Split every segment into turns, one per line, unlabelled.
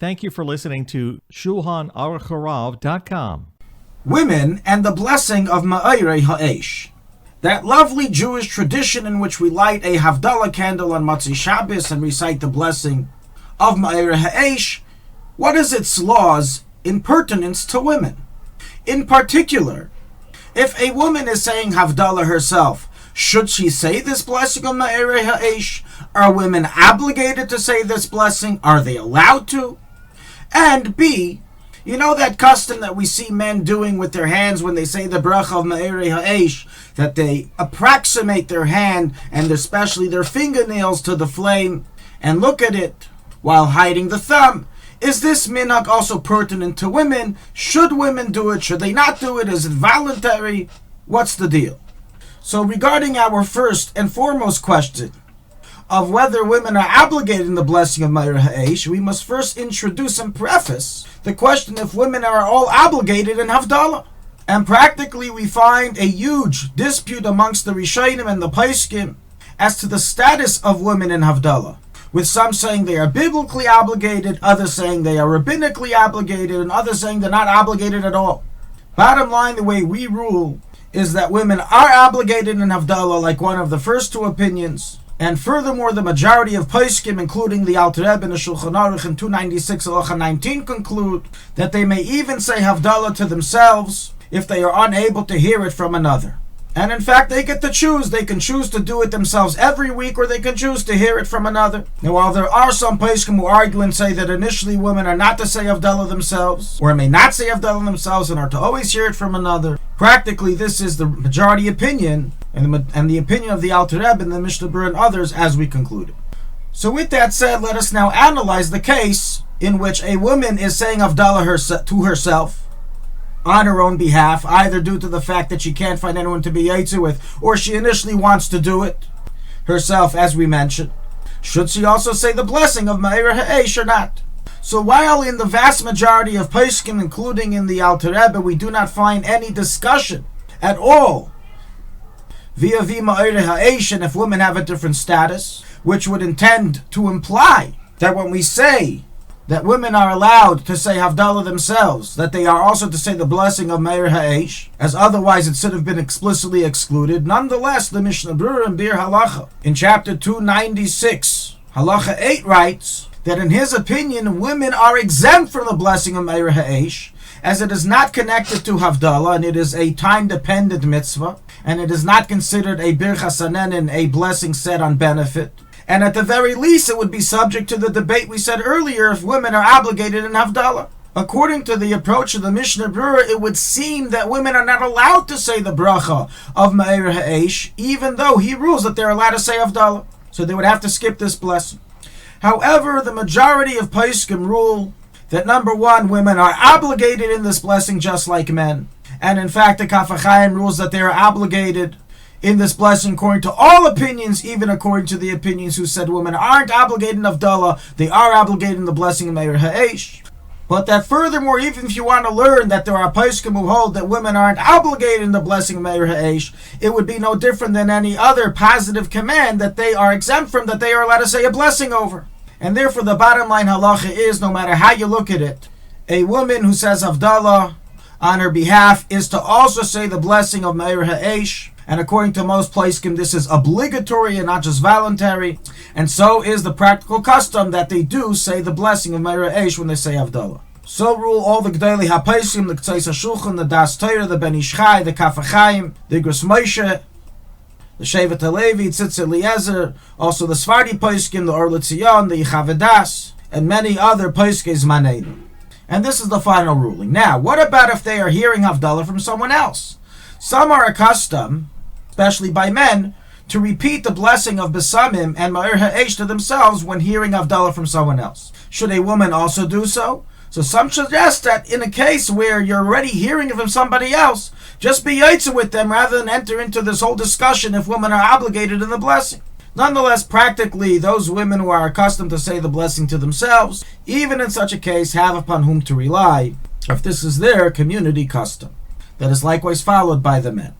Thank you for listening to Shulchanaruchharav.com.
Women and the blessing of Meoreiy Haeish. That lovely Jewish tradition in which we light a Havdalah candle on Motzei Shabbos and recite the blessing of Meoreiy Haeish. What is its laws in pertinence to women? In particular, if a woman is saying Havdalah herself, should she say this blessing of Meoreiy Haeish? Are women obligated to say this blessing? Are they allowed to? And B, you know that custom that we see men doing with their hands when they say the bracha of Meoreiy Haeish, that they approximate their hand and especially their fingernails to the flame and look at it while hiding the thumb. Is this minhag also pertinent to women? Should women do it? Should they not do it? Is it voluntary? What's the deal? So regarding our first and foremost question of whether women are obligated in the blessing of Meoreiy Haeish, we must first introduce and preface the question if women are all obligated in Havdalah. And practically we find a huge dispute amongst the Rishonim and the Poskim as to the status of women in Havdalah, with some saying they are biblically obligated, others saying they are rabbinically obligated, and others saying they're not obligated at all. Bottom line, the way we rule is that women are obligated in Havdalah, like one of the first two opinions. And furthermore, the majority of Poskim, including the Alter Rebbe and the Shulchanaruch in 296 halacha 19, conclude that they may even say Havdalah to themselves if they are unable to hear it from another. And in fact, they get to choose. They can choose to do it themselves every week, or they can choose to hear it from another. Now, while there are some Poskim who argue and say that initially women are not to say Havdalah themselves, or may not say Havdalah themselves and are to always hear it from another, practically this is the majority opinion, and the opinion of the Alter Rebbe and the Mishnah Berurah and others, as we concluded. So with that said, let us now analyze the case in which a woman is saying Havdalah to herself on her own behalf, either due to the fact that she can't find anyone to be yaitzer with, or she initially wants to do it herself, as we mentioned. Should she also say the blessing of Meoreiy Haeish or not? So while in the vast majority of Poskim, including in the Alter Rebbe, we do not find any discussion at all via Meoreiy Haeish, and if women have a different status, which would intend to imply that when we say that women are allowed to say Havdalah themselves, that they are also to say the blessing of Meoreiy Haeish, as otherwise it should have been explicitly excluded. Nonetheless, the Mishnah Berurah in Bir Halacha, in chapter 296, Halacha 8 writes that in his opinion, women are exempt from the blessing of Meoreiy Haeish, as it is not connected to Havdalah, and it is a time-dependent mitzvah, and it is not considered a birchas hanenin, a blessing said on benefit. And at the very least, it would be subject to the debate we said earlier if women are obligated in Havdalah. According to the approach of the Mishnah Berurah, it would seem that women are not allowed to say the bracha of Meoreiy Haeish, even though he rules that they're allowed to say Havdalah. So they would have to skip this blessing. However, the majority of Poskim rule that number one, women are obligated in this blessing just like men. And in fact, the Kaf HaChaim rules that they are obligated in this blessing according to all opinions, even according to the opinions who said women aren't obligated in Havdalah, they are obligated in the blessing of Meoreiy Haeish. But that furthermore, even if you want to learn that there are Poskim who hold that women aren't obligated in the blessing of Meoreiy Haeish, it would be no different than any other positive command that they are exempt from, that they are allowed to say a blessing over. And therefore the bottom line halacha is, no matter how you look at it, a woman who says Havdalah on her behalf is to also say the blessing of Meoreiy Haeish. And according to most Poskim, this is obligatory and not just voluntary. And so is the practical custom that they do say the blessing of Meoreiy Haeish when they say Havdalah. So rule all the Gdolei HaPoskim, the Ktseis HaShulchan, the Das Torah, the Ben Ish Chai, the Kaf HaChaim, the Igros Moshe, the Shevet HaLevi, Tzitz Eliezer, also the Sfardi Poskim, the Or L'Tzion, the Yichavedas, and many other Poskim Zmaneinu. And this is the final ruling. Now, what about if they are hearing Havdalah from someone else? Some are accustomed, especially by men, to repeat the blessing of Besamim and Meoreiy Haeish to themselves when hearing Havdalah from someone else. Should a woman also do so? So some suggest that in a case where you're already hearing it from somebody else, just be yaitzer with them rather than enter into this whole discussion if women are obligated in the blessing. Nonetheless, practically, those women who are accustomed to say the blessing to themselves, even in such a case, have upon whom to rely, if this is their community custom. That is likewise followed by the men.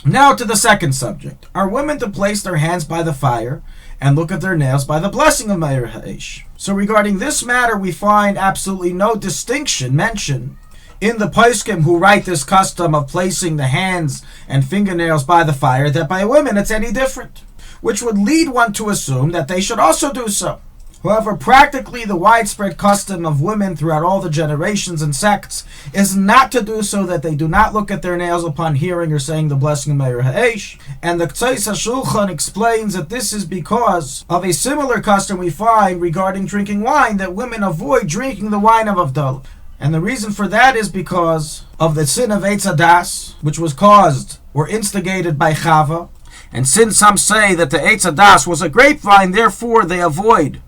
Now to the second subject. Are women to place their hands by the fire and look at their nails by the blessing of Meoreiy Haeish? So regarding this matter, we find absolutely no distinction mentioned in the poskim who write this custom of placing the hands and fingernails by the fire, that by women it's any different, which would lead one to assume that they should also do so. However, practically the widespread custom of women throughout all the generations and sects is not to do so, that they do not look at their nails upon hearing or saying the blessing of Meoreiy Haeish. And the Ktseis HaShulchan explains that this is because of a similar custom we find regarding drinking wine, that women avoid drinking the wine of Havdalah. And the reason for that is because of the sin of Eitz Hadas, which was caused or instigated by Chava. And since some say that the Eitz Hadas was a grapevine, therefore they avoid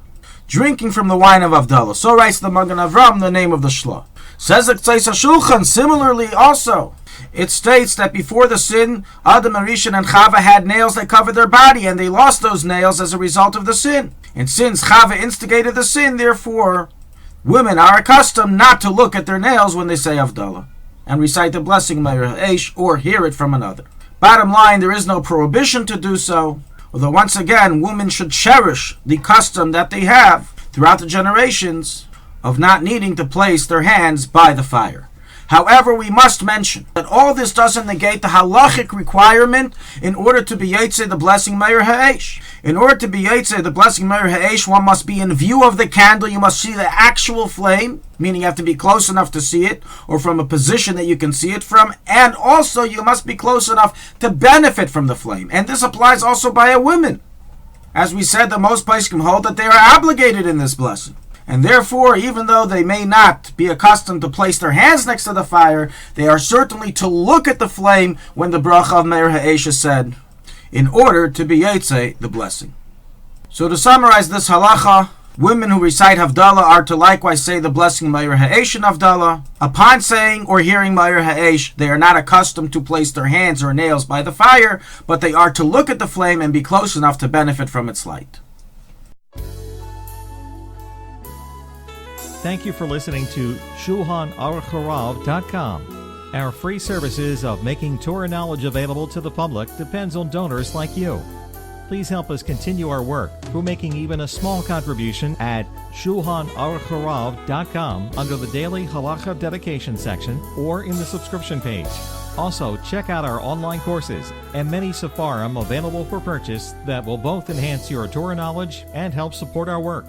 drinking from the wine of Havdalah. So writes the Magen Avram, the name of the Shla. Says the Ktseis HaShulchan, similarly also, it states that before the sin, Adam, Rishon, and Chava had nails that covered their body, and they lost those nails as a result of the sin. And since Chava instigated the sin, therefore, women are accustomed not to look at their nails when they say Havdalah and recite the blessing Meoreiy Haeish or hear it from another. Bottom line, there is no prohibition to do so, although once again, women should cherish the custom that they have throughout the generations of not needing to place their hands by the fire. However, we must mention that all this doesn't negate the halachic requirement in order to be Yetze the blessing Meoreiy Haeish. In order to be Yetze the blessing Meoreiy Haeish, one must be in view of the candle. You must see the actual flame, meaning you have to be close enough to see it, or from a position that you can see it from, and also you must be close enough to benefit from the flame. And this applies also by a woman. As we said, the most poskim hold that they are obligated in this blessing. And therefore, even though they may not be accustomed to place their hands next to the fire, they are certainly to look at the flame when the bracha of Meoreiy Haeish is said, in order to be Yetze the blessing. So to summarize this halacha, women who recite Havdalah are to likewise say the blessing Meoreiy Haeish in Havdalah. Upon saying or hearing Meoreiy Haeish, they are not accustomed to place their hands or nails by the fire, but they are to look at the flame and be close enough to benefit from its light.
Thank you for listening to Shulchanaruchharav.com. Our free services of making Torah knowledge available to the public depends on donors like you. Please help us continue our work through making even a small contribution at Shulchanaruchharav.com under the Daily Halacha Dedication section or in the subscription page. Also, check out our online courses and many sefarim available for purchase that will both enhance your Torah knowledge and help support our work.